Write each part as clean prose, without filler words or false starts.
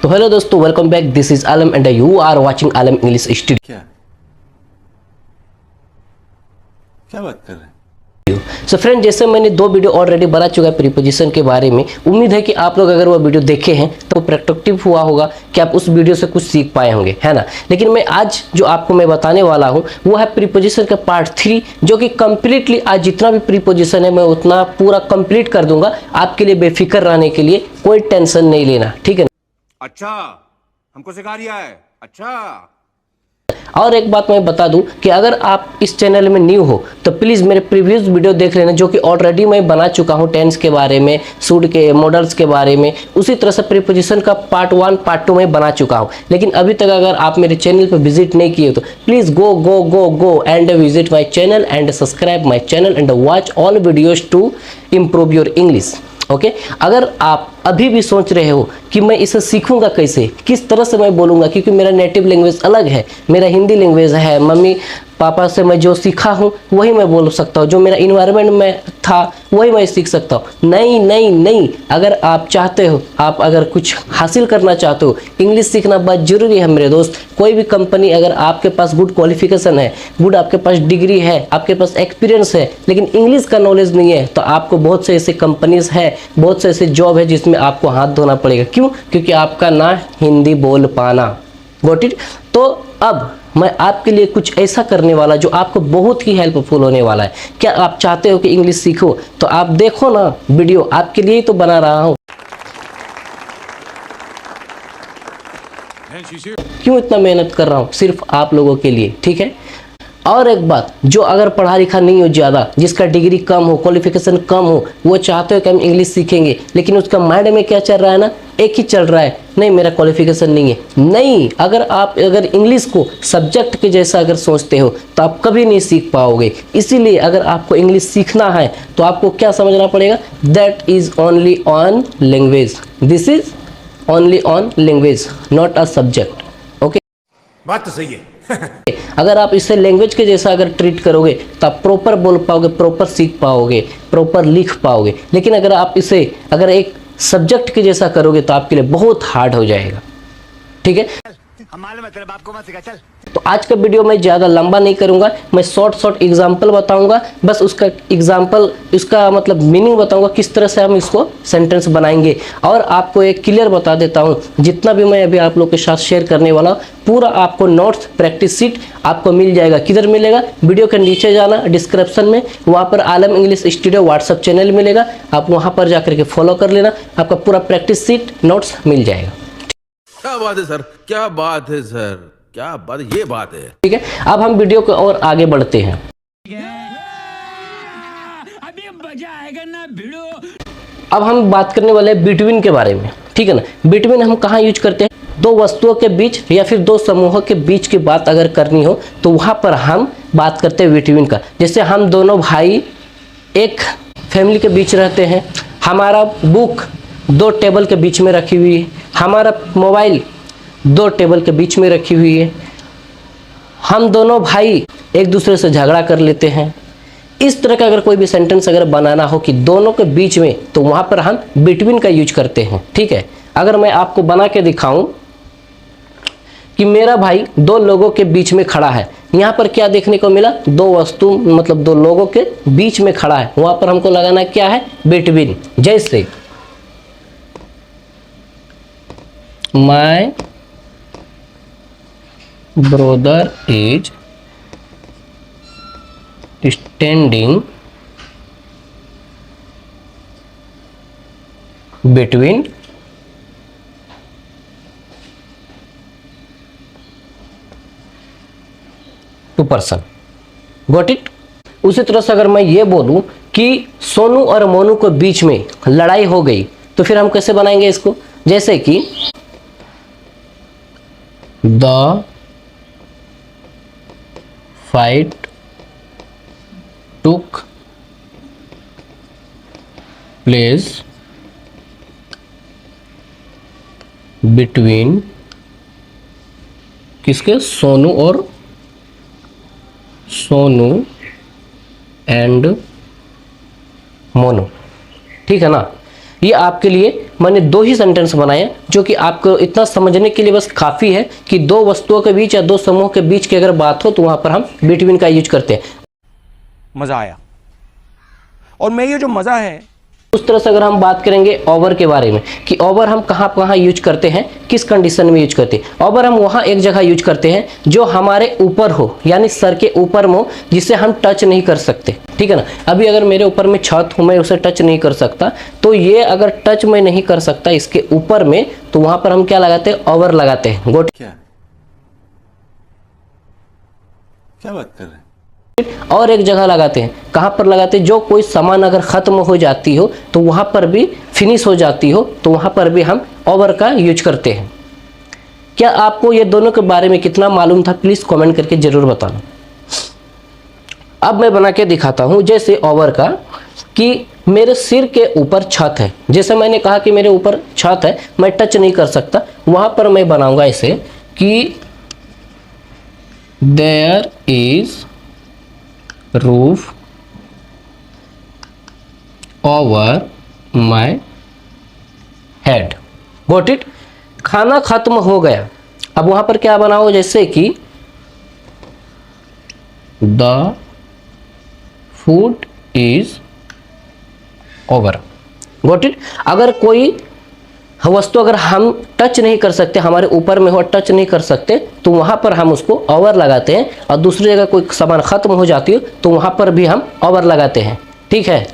तो हेलो दोस्तों, welcome back. This is Alam and you are watching Alam English studio. क्या बात कर रहे हैं? सो फ्रेंड, जैसे मैंने 2 वीडियो ऑलरेडी बना चुका है प्रीपोजिशन के बारे में। उम्मीद है कि आप लोग अगर वो वीडियो देखे हैं तो प्रोडक्टिव हुआ होगा कि आप उस वीडियो से कुछ सीख पाए होंगे, है ना। लेकिन मैं आज जो आपको मैं बताने वाला हूँ वो है प्रीपोजिशन का पार्ट 3, जो कि कंप्लीटली आज जितना भी प्रीपोजिशन है मैं उतना पूरा कंप्लीट कर दूंगा। आपके लिए बेफिक्र रहने के लिए कोई टेंशन नहीं लेना, ठीक है। अच्छा, हमको सिखा रिया है। अच्छा, और एक बात मैं बता दूं कि अगर आप इस चैनल में न्यू हो तो प्लीज़ मेरे प्रीवियस वीडियो देख लेना, जो कि ऑलरेडी मैं बना चुका हूं टेंस के बारे में, सूट के मॉडल्स के बारे में। उसी तरह से प्रीपोजिशन का पार्ट 1 पार्ट 2 में बना चुका हूं। लेकिन अभी तक अगर आप मेरे चैनल पर विजिट नहीं किए तो please go and visit my channel and subscribe my channel and watch all videos to improve your English. Okay अगर आप अभी भी सोच रहे हो कि मैं इसे सीखूंगा कैसे, किस तरह से मैं बोलूंगा, क्योंकि मेरा नेटिव लैंग्वेज अलग है, मेरा हिंदी लैंग्वेज है, मम्मी पापा से मैं जो सीखा हूँ वही मैं बोल सकता हूँ, जो मेरा इन्वायरमेंट में था वही मैं सीख सकता हूँ। नहीं, अगर आप चाहते हो, आप अगर कुछ हासिल करना चाहते हो, इंग्लिश सीखना बहुत ज़रूरी है मेरे दोस्त। कोई भी कंपनी, अगर आपके पास गुड क्वालिफिकेशन है, गुड आपके पास डिग्री है, आपके पास एक्सपीरियंस है, लेकिन इंग्लिश का नॉलेज नहीं है, तो आपको बहुत से ऐसे कंपनीज है, बहुत से ऐसे जॉब है जिसमें आपको हाथ धोना पड़ेगा। क्यों? क्योंकि आपका ना हिंदी बोल पाना। Got it? तो अब मैं आपके लिए कुछ ऐसा करने वाला जो आपको बहुत ही हेल्पफुल होने वाला है। क्या आप चाहते हो कि इंग्लिश सीखो? तो आप देखो ना, वीडियो आपके लिए ही तो बना रहा हूँ। क्यों इतना मेहनत कर रहा हूँ? सिर्फ आप लोगों के लिए, ठीक है। और एक बात, जो अगर पढ़ा लिखा नहीं हो ज़्यादा, जिसका डिग्री कम हो, क्वालिफिकेशन कम हो, वो चाहते हो कि हम इंग्लिश सीखेंगे, लेकिन उसका माइंड में क्या चल रहा है ना, एक ही चल रहा है, नहीं मेरा क्वालिफिकेशन नहीं है। नहीं, अगर इंग्लिश को सब्जेक्ट के जैसा अगर सोचते हो तो आप कभी नहीं सीख पाओगे। इसीलिए अगर आपको इंग्लिश सीखना है तो आपको क्या समझना पड़ेगा, that is only on language, this is only on language, not a subject. Okay, बात तो सही है। अगर आप इसे लैंग्वेज के जैसा अगर ट्रीट करोगे तो आप प्रॉपर बोल पाओगे, प्रॉपर सीख पाओगे, प्रॉपर लिख पाओगे। लेकिन अगर आप इसे अगर एक सब्जेक्ट के जैसा करोगे तो आपके लिए बहुत हार्ड हो जाएगा, ठीक है। हम मालूम है तेरे बाप को मत सिखा, चल। तो आज का वीडियो मैं ज़्यादा लंबा नहीं करूंगा, मैं शॉर्ट एग्जांपल बताऊंगा, बस उसका एग्जांपल, उसका मतलब मीनिंग बताऊंगा, किस तरह से हम इसको सेंटेंस बनाएंगे। और आपको एक क्लियर बता देता हूं, जितना भी मैं अभी आप लोग के साथ शेयर करने वाला पूरा आपको नोट्स, प्रैक्टिस सीट आपको मिल जाएगा। किधर मिलेगा? वीडियो के नीचे जाना, डिस्क्रिप्शन में, वहाँ पर आलम इंग्लिश स्टूडियो व्हाट्सअप चैनल मिलेगा, आप वहाँ पर जाकर के फॉलो कर लेना, आपका पूरा प्रैक्टिस सीट नोट्स मिल जाएगा। क्या बात है सर, क्या बात है सर, क्या बात, ये बात है। ठीक है, अब हम वीडियो को और आगे बढ़ते हैं। अभी मजा आएगा ना भिड़ो। अब हम बात करने वाले हैं बिटवीन के बारे में, ठीक है ना। बिटवीन हम कहाँ यूज करते हैं? दो वस्तुओं के बीच या फिर दो समूहों के बीच की बात अगर करनी हो तो वहाँ पर हम बात करते हैं बिटवीन का। जैसे हम दोनों भाई एक फैमिली के बीच रहते हैं, हमारा बुक 2 टेबल के बीच में रखी हुई है, हमारा मोबाइल 2 टेबल के बीच में रखी हुई है, हम दोनों भाई एक दूसरे से झगड़ा कर लेते हैं। इस तरह का अगर कोई भी सेंटेंस अगर बनाना हो कि दोनों के बीच में, तो वहाँ पर हम बिटवीन का यूज करते हैं, ठीक है। अगर मैं आपको बना के दिखाऊं कि मेरा भाई 2 लोगों के बीच में खड़ा है, यहाँ पर क्या देखने को मिला? 2 वस्तु, मतलब 2 लोगों के बीच में खड़ा है, वहाँ पर हमको लगाना क्या है? बिटवीन। जैसे My brother is standing between two person. Got it? उसी तरह से अगर मैं ये बोलूं कि सोनू और मोनू के बीच में लड़ाई हो गई, तो फिर हम कैसे बनाएंगे इसको? जैसे कि The fight took place between किसके? सोनू और सोनू एंड मोनू, ठीक है ना। ये आपके लिए मैंने दो ही सेंटेंस बनाए जो कि आपको इतना समझने के लिए बस काफ़ी है कि दो वस्तुओं के बीच या दो समूह के बीच की अगर बात हो तो वहाँ पर हम बिटवीन का यूज करते हैं। मजा आया। और मैं ये जो मजा है उस तरह से अगर हम बात करेंगे ओवर के बारे में कि ओवर हम कहाँ कहाँ यूज करते हैं, किस कंडीशन में यूज करते हैं। ओवर हम वहाँ एक जगह यूज करते हैं जो हमारे ऊपर हो, यानी सर के ऊपर में हो, जिसे हम टच नहीं कर सकते, ठीक है ना। अभी अगर मेरे ऊपर में छत हो, मैं उसे टच नहीं कर सकता, तो ये अगर टच मैं नहीं कर सकता इसके ऊपर में, तो वहाँ पर हम क्या लगाते हैं, ओवर लगाते हैं। गोट क्या बात कर रहे हैं? और एक जगह लगाते हैं, कहाँ पर लगाते हैं, जो कोई सामान अगर ख़त्म हो जाती हो तो वहाँ पर भी फिनिश हो जाती हो तो वहाँ पर भी हम ओवर का यूज करते हैं। क्या आपको ये दोनों के बारे में कितना मालूम था, प्लीज़ कमेंट करके ज़रूर बताना। अब मैं बना के दिखाता हूँ जैसे ओवर का, कि मेरे सिर के ऊपर छत है। जैसे मैंने कहा कि मेरे ऊपर छत है, मैं टच नहीं कर सकता, वहाँ पर मैं बनाऊँगा इसे कि there is roof over my head. Got it. खाना खत्म हो गया, अब वहां पर क्या बनाओ, जैसे कि the food is over. Got it. अगर कोई वस्तु अगर हम टच नहीं कर सकते, हमारे ऊपर में हो, टच नहीं कर सकते, तो वहाँ पर हम उसको ओवर लगाते हैं। और दूसरी जगह कोई सामान ख़त्म हो जाती है तो वहाँ पर भी हम ओवर लगाते हैं, ठीक है।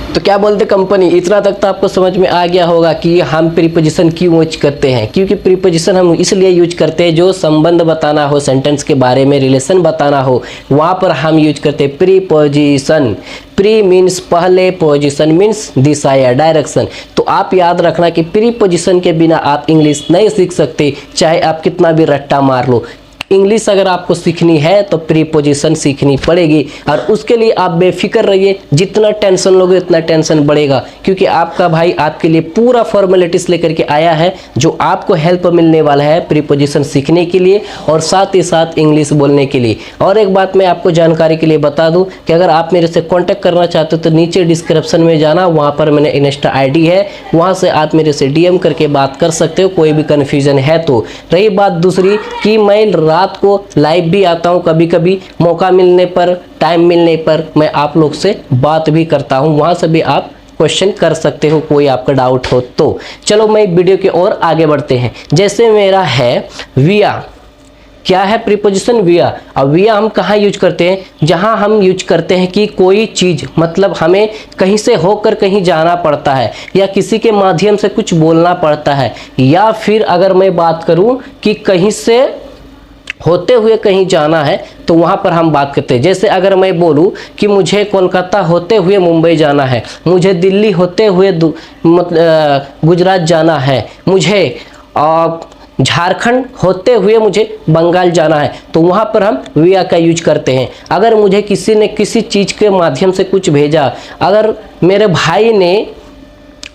तो क्या बोलते कंपनी, इतना तक तो आपको समझ में आ गया होगा कि हम प्रीपोजिशन क्यों यूज करते हैं। क्योंकि प्रीपोजिशन हम इसलिए यूज करते हैं जो संबंध बताना हो, सेंटेंस के बारे में रिलेशन बताना हो, वहाँ पर हम यूज करते हैं प्रीपोजिशन। प्री मीन्स पहले, पोजिशन मीन्स दिशा या डायरेक्शन। तो आप याद रखना कि प्रीपोजिशन के बिना आप इंग्लिश नहीं सीख सकते, चाहे आप कितना भी रट्टा मार लो। इंग्लिश अगर आपको सीखनी है तो प्रीपोजिशन सीखनी पड़ेगी, और उसके लिए आप बेफिक्र रहिए, जितना टेंशन लोगे उतना टेंशन बढ़ेगा। क्योंकि आपका भाई आपके लिए पूरा फॉर्मेलिटीज लेकर के आया है, जो आपको हेल्प मिलने वाला है प्रीपोजिशन सीखने के लिए और साथ ही साथ इंग्लिश बोलने के लिए। और एक बात मैं आपको जानकारी के लिए बता दूं कि अगर आप मेरे से कॉन्टैक्ट करना चाहते हो तो नीचे डिस्क्रिप्शन में जाना, वहाँ पर मैंने इंस्टा ID है, वहाँ से आप मेरे से DM करके बात कर सकते हो, कोई भी कन्फ्यूजन है तो। रही बात दूसरी कि मैं रात को लाइव भी आता हूं, कभी कभी मौका मिलने पर, टाइम मिलने पर मैं आप लोग से बात भी करता हूं, वहां से भी आप क्वेश्चन कर सकते हो, कोई आपका डाउट हो तो। चलो मैं वीडियो की ओर आगे बढ़ते हैं। जैसे मेरा है विया, क्या है प्रीपोजिशन विया। अब विया हम कहाँ यूज करते हैं, जहाँ हम यूज करते हैं कि कोई चीज़, मतलब हमें कहीं से होकर कहीं जाना पड़ता है या किसी के माध्यम से कुछ बोलना पड़ता है, या फिर अगर मैं बात करूँ कि कहीं से होते हुए कहीं जाना है तो वहाँ पर हम बात करते हैं। जैसे अगर मैं बोलूँ कि मुझे कोलकाता होते हुए मुंबई जाना है, मुझे दिल्ली होते हुए गुजरात जाना है, मुझे झारखंड होते हुए मुझे बंगाल जाना है, तो वहाँ पर हम विया का यूज करते हैं। अगर मुझे किसी ने किसी चीज़ के माध्यम से कुछ भेजा, अगर मेरे भाई ने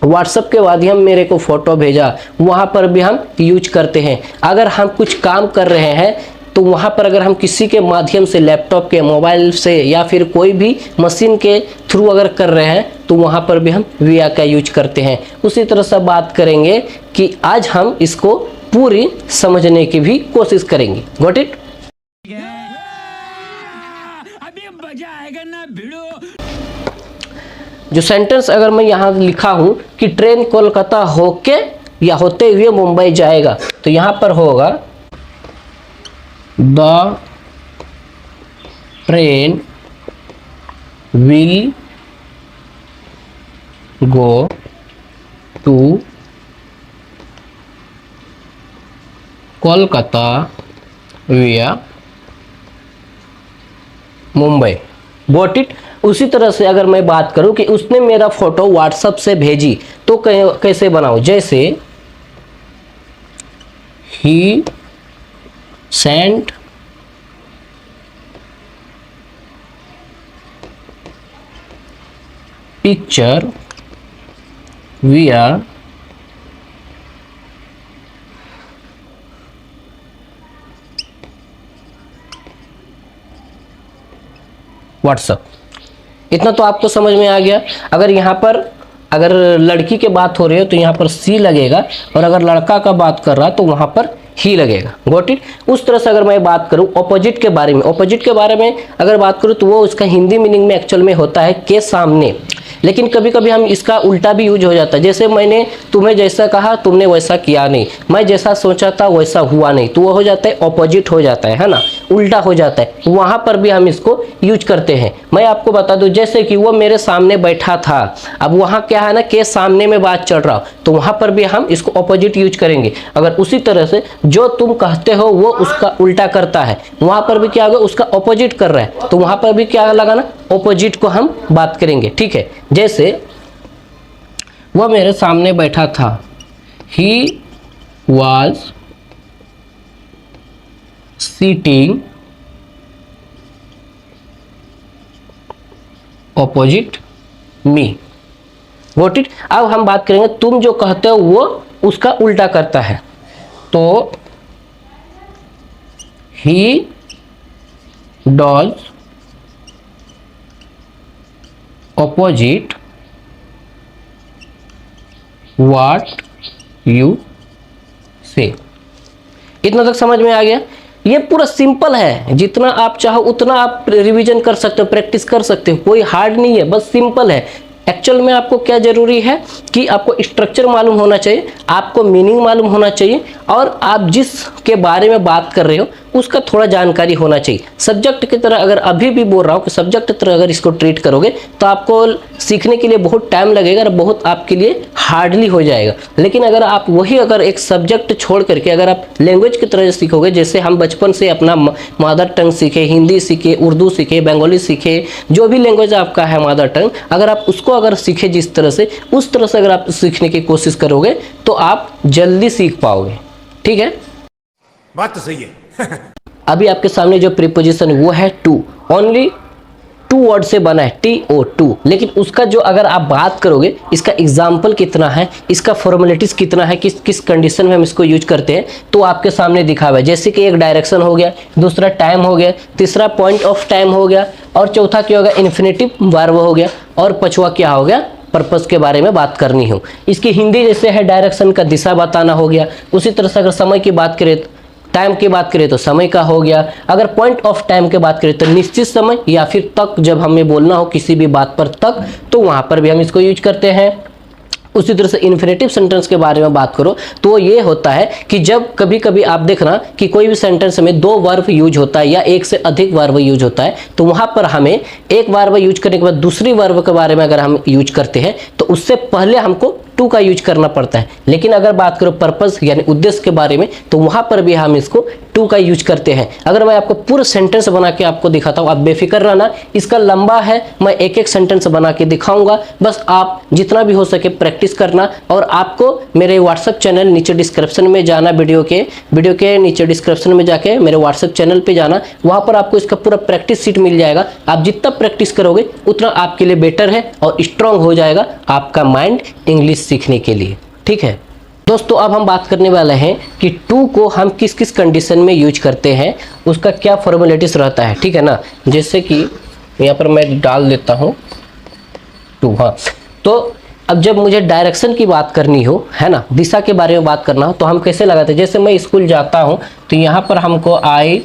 व्हाट्सएप के माध्यम मेरे को फ़ोटो भेजा, वहाँ पर भी हम यूज करते हैं। अगर हम कुछ काम कर रहे हैं तो वहाँ पर अगर हम किसी के माध्यम से, लैपटॉप के, मोबाइल से या फिर कोई भी मशीन के थ्रू अगर कर रहे हैं तो वहाँ पर भी हम विया का यूज करते हैं। उसी तरह से बात करेंगे कि आज हम इसको पूरी समझने की भी कोशिश करेंगे। Got it. अभी मजा आएगा ना भिड़ो। जो सेंटेंस अगर मैं यहाँ लिखा हूँ कि ट्रेन कोलकाता होके या होते हुए मुंबई जाएगा, तो यहाँ पर होगा the train will go to Kolkata via Mumbai. Got it. उसी तरह से अगर मैं बात करूं कि उसने मेरा फोटो व्हाट्सएप से भेजी, तो कैसे बनाऊं, जैसे ही सेंट पिक्चर विया व्हाट्सएप। इतना तो आपको समझ में आ गया। अगर यहाँ पर अगर लड़की की बात हो रही है तो यहाँ पर सी लगेगा, और अगर लड़का का बात कर रहा तो वहाँ पर ही लगेगा। Got it. उस तरह से अगर मैं बात करूँ ऑपोजिट के बारे में, ऑपोजिट के बारे में अगर बात करूँ तो वो उसका हिंदी मीनिंग में एक्चुअल में होता है के सामने, लेकिन कभी कभी हम इसका उल्टा भी यूज हो जाता है। जैसे मैंने तुम्हें जैसा कहा तुमने वैसा किया नहीं, मैं जैसा सोचा था वैसा हुआ नहीं, तो वो हो जाता है ऑपोजिट हो जाता है ना, उल्टा हो जाता है। वहां पर भी हम इसको यूज करते हैं। मैं आपको बता दूं, जैसे कि वो मेरे सामने बैठा था, अब वहां क्या है ना के सामने में बात चल रहा हो, तो वहां पर भी हम इसको ऑपोजिट यूज करेंगे। अगर उसी तरह से जो तुम कहते हो वो उसका उल्टा करता है, वहां पर भी क्या होगा उसका ऑपोजिट कर रहा है, तो वहां पर भी क्या लगाना ऑपोजिट को हम बात करेंगे। ठीक है, जैसे वह मेरे सामने बैठा था, he was sitting opposite me. Got it. अब हम बात करेंगे तुम जो कहते हो वो उसका उल्टा करता है, तो ही डॉज ऑपोजिट व्हाट यू से। इतना तक समझ में आ गया। ये पूरा सिंपल है, जितना आप चाहो उतना आप रिवीजन कर सकते हो, प्रैक्टिस कर सकते हो, कोई हार्ड नहीं है, बस सिंपल है। एक्चुअल में आपको क्या जरूरी है कि आपको स्ट्रक्चर मालूम होना चाहिए, आपको मीनिंग मालूम होना चाहिए, और आप जिस के बारे में बात कर रहे हो उसका थोड़ा जानकारी होना चाहिए। सब्जेक्ट की तरह अगर अभी भी बोल रहा हूँ कि सब्जेक्ट की तरह अगर इसको ट्रीट करोगे तो आपको सीखने के लिए बहुत टाइम लगेगा और बहुत आपके लिए हार्डली हो जाएगा। लेकिन अगर आप वही अगर एक सब्जेक्ट छोड़ करके अगर आप लैंग्वेज की तरह सीखोगे, जैसे हम बचपन से अपना मदर टंग सीखे, हिंदी सीखे, उर्दू सीखे, बंगाली सीखे, जो भी लैंग्वेज आपका है मदर टंग, अगर आप उसको अगर सीखे जिस तरह से, उस तरह से अगर आप सीखने की कोशिश करोगे तो आप जल्दी सीख पाओगे। ठीक है, बात तो सही है। अभी आपके सामने जो प्रीपोजिशन वो है टू, ओनली टू वर्ड से बना है, TO टू, लेकिन उसका जो अगर आप बात करोगे इसका एग्जाम्पल कितना है, इसका फॉर्मेलिटीज कितना है, किस किस कंडीशन में हम इसको यूज करते हैं, तो आपके सामने दिखा हुआ है। जैसे कि एक डायरेक्शन हो गया, दूसरा टाइम हो गया, तीसरा पॉइंट ऑफ टाइम हो गया, और चौथा क्या होगा इन्फिनेटिव वर्ब हो गया, और पांचवा क्या हो गया पर्पस के बारे में बात करनी हो। इसकी हिंदी जैसे है डायरेक्शन का दिशा बताना हो गया। उसी तरह से अगर समय की बात करें, टाइम की बात करें तो समय का हो गया। अगर पॉइंट ऑफ टाइम की बात करें तो निश्चित समय या फिर तक, जब हमें बोलना हो किसी भी बात पर तक, तो वहां पर भी हम इसको यूज करते हैं। उसी तरह से इन्फिनेटिव सेंटेंस के बारे में बात करो तो ये होता है कि जब कभी कभी आप देखना कि कोई भी सेंटेंस में दो वर्ब यूज होता है या एक से अधिक वर्ब यूज होता है, तो वहां पर हमें एक वर्ब यूज करने के बाद दूसरी वर्ब के बारे में अगर हम यूज करते हैं तो उससे पहले हमको टू का यूज करना पड़ता है। लेकिन अगर बात करो पर्पस यानी उद्देश्य के बारे में, तो वहां पर भी हम इसको टू का यूज करते हैं। अगर मैं आपको पूरा सेंटेंस बना के आपको दिखाता हूं, आप बेफिक्र रहना, इसका लंबा है, मैं एक एक सेंटेंस बना के दिखाऊंगा, बस आप जितना भी हो सके प्रैक्टिस करना। और आपको मेरे व्हाट्सएप चैनल नीचे डिस्क्रिप्शन में जाना, वीडियो के नीचे डिस्क्रिप्शन में जाके मेरे व्हाट्सएप चैनल पे जाना, वहां पर आपको इसका पूरा प्रैक्टिस सीट मिल जाएगा। आप जितना प्रैक्टिस करोगे उतना आपके लिए बेटर है और स्ट्रांग हो जाएगा आपका माइंड इंग्लिश सीखने के लिए। ठीक है दोस्तों, अब हम बात करने वाले हैं कि टू को हम किस किस कंडीशन में यूज करते हैं, उसका क्या फॉर्मेलिटीज रहता है। ठीक है ना, जैसे कि यहाँ पर मैं डाल देता हूँ टू। हाँ, तो अब जब मुझे डायरेक्शन की बात करनी हो, है ना, दिशा के बारे में बात करना हो, तो हम कैसे लगाते हैं। जैसे मैं स्कूल जाता हूँ तो यहाँ पर हमको आई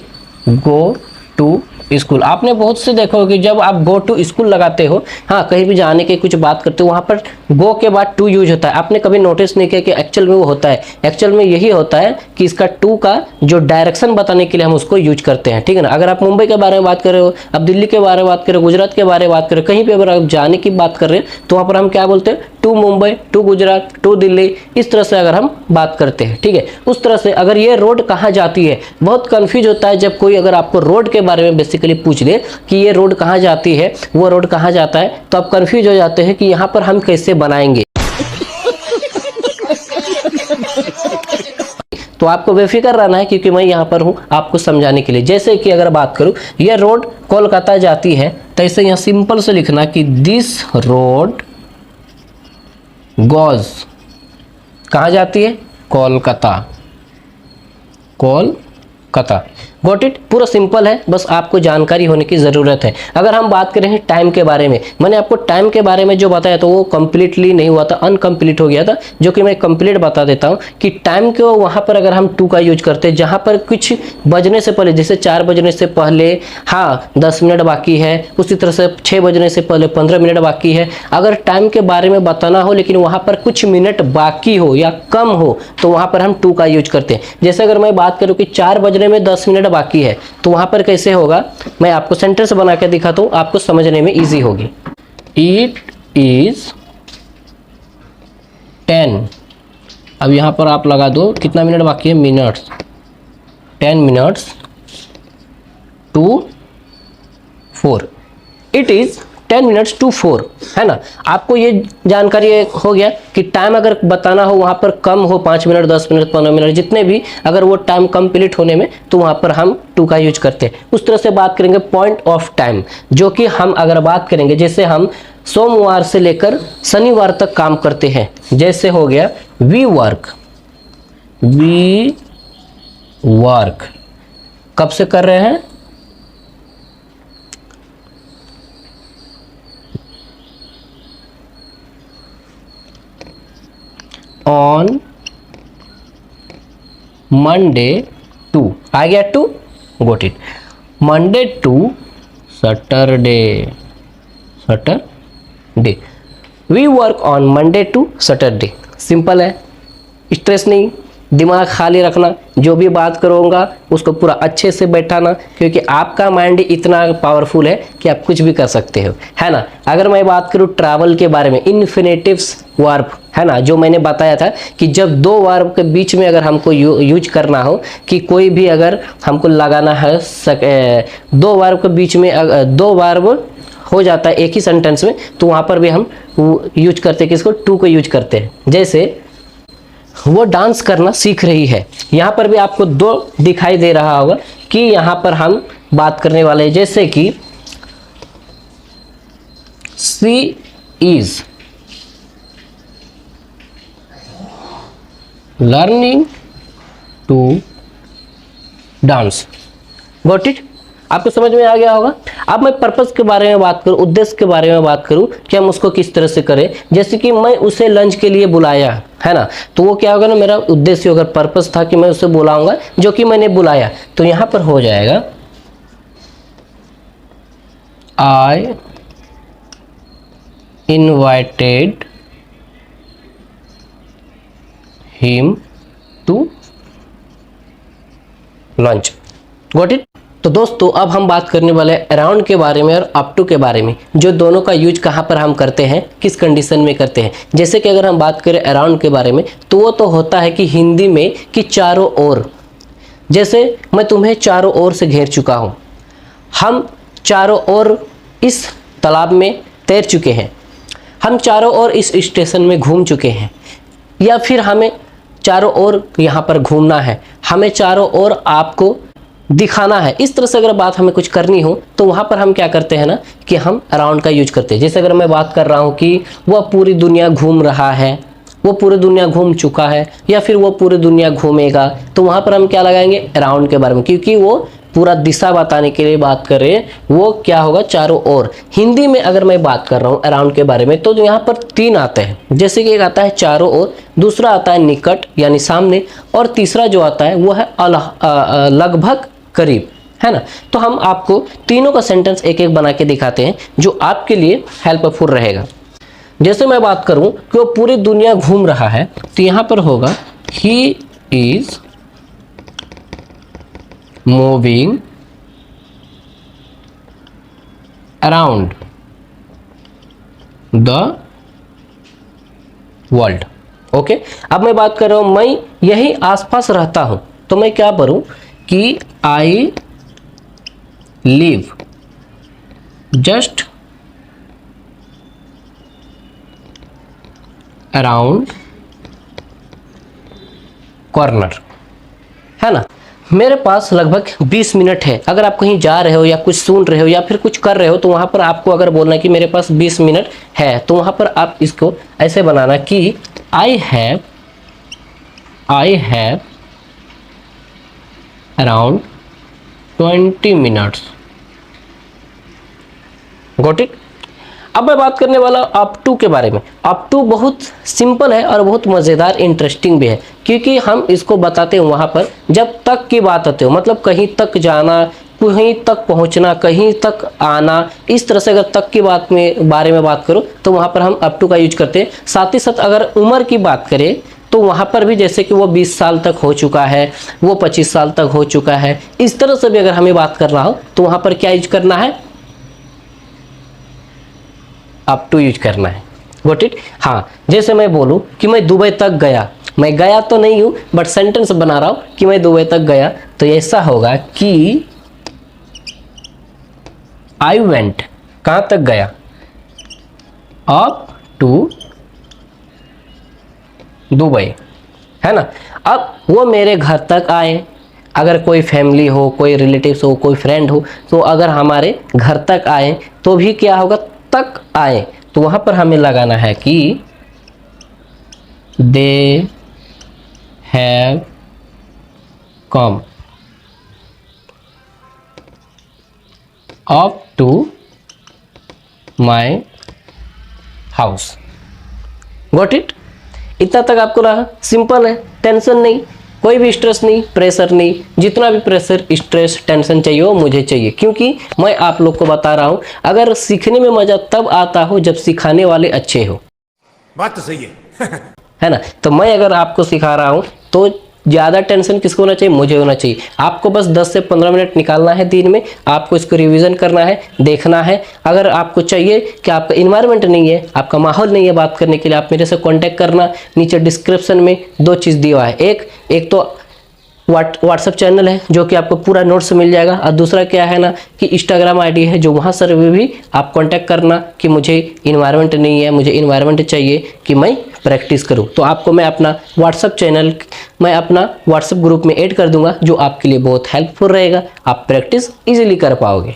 गो टू स्कूल। आपने बहुत से देखा हो कि जब आप गो टू स्कूल लगाते हो, हाँ कहीं भी जाने की कुछ बात करते हो, वहाँ पर गो के बाद टू यूज होता है। आपने कभी नोटिस नहीं किया कि एक्चुअल में वो होता है। एक्चुअल में यही होता है कि इसका टू का जो डायरेक्शन बताने के लिए हम उसको यूज करते हैं। ठीक है ना, अगर आप मुंबई के बारे में बात कर रहे हो, अब दिल्ली के बारे में बात कर रहे हो, गुजरात के बारे में बात कर रहे हो, कहीं पर अगर आप जाने की बात कर रहे हैं तो वहाँ पर हम क्या बोलते हैं, to Mumbai, to Gujarat, to Delhi, इस तरह से अगर हम बात करते हैं। ठीक है, उस तरह से अगर ये रोड कहाँ जाती है, बहुत कंफ्यूज होता है जब कोई अगर आपको रोड के बारे में बेसिकली पूछ दे कि ये रोड कहाँ जाती है, वो रोड कहाँ जाता है, तो आप कंफ्यूज हो जाते हैं कि यहाँ पर हम कैसे बनाएंगे। तो आपको बेफिक्र रहना है क्योंकि मैं यहाँ पर हूँ आपको समझाने के लिए। जैसे कि अगर बात करूँ ये रोड कोलकाता जाती है, तो ऐसे यहाँ सिंपल से लिखना कि दिस रोड गोज, कहाँ जाती है, कोलकाता, कोलकाता। Got it. पूरा सिंपल है, बस आपको जानकारी होने की ज़रूरत है। अगर हम बात करें टाइम के बारे में, मैंने आपको टाइम के बारे में जो बताया तो वो कंप्लीटली नहीं हुआ था, अनकम्प्लीट हो गया था, जो कि मैं कंप्लीट बता देता हूँ कि टाइम को वहाँ पर अगर हम टू का यूज करते हैं, जहाँ पर कुछ बजने से पहले, जैसे 4 बजने से पहले हाँ 10 मिनट बाकी है, उसी तरह से 6 बजने से पहले 15 मिनट बाकी है। अगर टाइम के बारे में बताना हो लेकिन वहाँ पर कुछ मिनट बाकी हो या कम हो तो वहाँ पर हम टू का यूज करते हैं। जैसे अगर मैं बात करूँ कि 4 बजने में 10 मिनट बाकी है तो वहाँ पर कैसे होगा, मैं आपको सेंटेंस बना के दिखाता हूँ, आपको समझने में ईजी होगी। इट इज 10, अब यहाँ पर आप लगा दो कितना मिनट बाकी है, minutes, 10 minutes to 4। It is 10 minutes to 4, है ना। आपको ये जानकारी हो गया कि टाइम अगर बताना हो वहाँ पर कम हो, 5 मिनट 10 मिनट 15 मिनट जितने भी, अगर वो टाइम कंप्लीट होने में तो वहाँ पर हम टू का यूज करते हैं। उस तरह से बात करेंगे पॉइंट ऑफ टाइम, जो कि हम अगर बात करेंगे जैसे हम सोमवार से लेकर शनिवार तक काम करते हैं, जैसे हो गया वी वर्क, कब से कर रहे हैं, ऑन मंडे टू, आ गया to, got it, Monday to Saturday, we work on Monday to Saturday. Simple है, स्ट्रेस नहीं, दिमाग खाली रखना, जो भी बात करूँगा उसको पूरा अच्छे से बैठाना, क्योंकि आपका माइंड इतना पावरफुल है कि आप कुछ भी कर सकते हो, है ना। अगर मैं बात करूँ ट्रैवल के बारे में, इन्फिनेटिव्स वर्ब, है ना, जो मैंने बताया था कि जब दो वर्ब के बीच में अगर हमको यूज करना हो, कि कोई भी अगर हमको लगाना है दो वर्ब के बीच में दो वर्ब हो जाता है एक ही सेंटेंस में, तो वहाँ पर भी हम यूज करते हैं किसको, टू को यूज करते हैं। जैसे वो डांस करना सीख रही है, यहाँ पर भी आपको दो दिखाई दे रहा होगा कि यहाँ पर हम बात करने वाले हैं, जैसे कि she is learning to dance, got it. आपको समझ में आ गया होगा। अब मैं पर्पस के बारे में बात करूं, उद्देश्य के बारे में बात करूं कि हम उसको किस तरह से करें। जैसे कि मैं उसे लंच के लिए बुलाया, है ना, तो वो क्या होगा ना, मेरा उद्देश्य अगर पर्पस था कि मैं उसे बुलाऊंगा, जो कि मैंने बुलाया, तो यहां पर हो जाएगा I invited him to lunch, got it. तो दोस्तों अब हम बात करने वाले हैं अराउंड के बारे में और अप टू के बारे में, जो दोनों का यूज कहाँ पर हम करते हैं, किस कंडीशन में करते हैं। जैसे कि अगर हम बात करें अराउंड के बारे में, तो वो तो होता है कि हिंदी में कि चारों ओर, जैसे मैं तुम्हें चारों ओर से घेर चुका हूँ, हम चारों ओर इस तालाब में तैर चुके हैं, हम चारों ओर इस स्टेशन में घूम चुके हैं, या फिर हमें चारों ओर यहाँ पर घूमना है, हमें चारों ओर आपको दिखाना है। इस तरह से अगर बात हमें कुछ करनी हो तो वहाँ पर हम क्या करते हैं ना, कि हम अराउंड का यूज करते हैं। जैसे अगर मैं बात कर रहा हूँ कि वह पूरी दुनिया घूम रहा है, वो पूरी दुनिया घूम चुका है, या फिर वो पूरी दुनिया घूमेगा, तो वहाँ पर हम क्या लगाएंगे, अराउंड के बारे में, क्योंकि वो पूरा दिशा बताने के लिए बात कर रहे हैं, वो क्या होगा, चारों ओर। हिंदी में अगर मैं बात कर रहा हूँ अराउंड के बारे में, तो यहाँ पर 3 आते हैं, जैसे कि एक आता है चारों ओर, दूसरा आता है निकट यानी सामने, और तीसरा जो आता है वो है लगभग करीब, है ना। तो हम आपको तीनों का सेंटेंस एक एक बना के दिखाते हैं, जो आपके लिए हेल्पफुल रहेगा। जैसे मैं बात करूं कि वो पूरी दुनिया घूम रहा है, तो यहां पर होगा he is moving around the world, okay. अब मैं बात कर रहा हूं मैं यही आसपास रहता हूं, तो मैं क्या करूं कि I live just around corner, है ना। मेरे पास लगभग 20 मिनट है। अगर आप कहीं जा रहे हो या कुछ सुन रहे हो या फिर कुछ कर रहे हो, तो वहाँ पर आपको अगर बोलना है कि मेरे पास 20 मिनट है, तो वहाँ पर आप इसको ऐसे बनाना कि I have around 20 minutes. Got it. अब मैं बात करने वाला अप टू के बारे में। अप टू बहुत सिंपल है और बहुत मज़ेदार इंटरेस्टिंग भी है, क्योंकि हम इसको बताते हैं वहाँ पर जब तक की बात आते हो, मतलब कहीं तक जाना, कहीं तक पहुँचना, कहीं तक आना, इस तरह से अगर तक की बात में बारे में बात करो तो वहाँ पर हम अप टू का यूज करते हैं। साथ ही साथ अगर उम्र की बात करें तो वहाँ पर भी जैसे कि वो 20 साल तक हो चुका है, वो 25 साल तक हो चुका है, इस तरह से भी अगर हमें बात करना हो तो वहाँ पर क्या यूज करना है, अप टू यूज करना है। Got it. हाँ, जैसे मैं बोलूँ कि मैं दुबई तक गया, मैं गया तो नहीं हूँ बट सेंटेंस बना रहा हूँ कि मैं दुबई तक गया, तो ऐसा होगा कि आई वेंट, कहाँ तक गया, अप टू दुबई, है ना। अब वो मेरे घर तक आए, अगर कोई फैमिली हो, कोई रिलेटिव्स हो, कोई फ्रेंड हो, तो अगर हमारे घर तक आए तो भी क्या होगा, तक आए, तो वहाँ पर हमें लगाना है कि they have come up to my house. Got it. इतना तक आपको रहा, सिंपल है, टेंशन नहीं, कोई भी स्ट्रेस नहीं, प्रेशर नहीं। जितना भी प्रेशर, स्ट्रेस, टेंशन चाहिए वो मुझे चाहिए, क्योंकि मैं आप लोग को बता रहा हूँ अगर सीखने में मज़ा तब आता हो जब सिखाने वाले अच्छे हो। बात तो सही है ना। तो मैं अगर आपको सिखा रहा हूँ तो ज़्यादा टेंशन किसको होना चाहिए, मुझे होना चाहिए। आपको बस 10 से 15 मिनट निकालना है दिन में, आपको इसको रिवीजन करना है, देखना है। अगर आपको चाहिए कि आपका इन्वायरमेंट नहीं है, आपका माहौल नहीं है बात करने के लिए, आप मेरे से कांटेक्ट करना। नीचे डिस्क्रिप्शन में 2 चीज़ दिया हुआ है, एक तो व्हाट्सएप चैनल है जो कि आपको पूरा नोट्स मिल जाएगा, और दूसरा क्या है ना कि इंस्टाग्राम आईडी है जो वहाँ से भी आप कांटेक्ट करना कि मुझे इन्वायरमेंट नहीं है, मुझे इन्वायरमेंट चाहिए कि मैं प्रैक्टिस करूँ। तो आपको मैं अपना व्हाट्सएप ग्रुप में ऐड कर दूंगा जो आपके लिए बहुत हेल्पफुल रहेगा, आप प्रैक्टिस ईजिली कर पाओगे।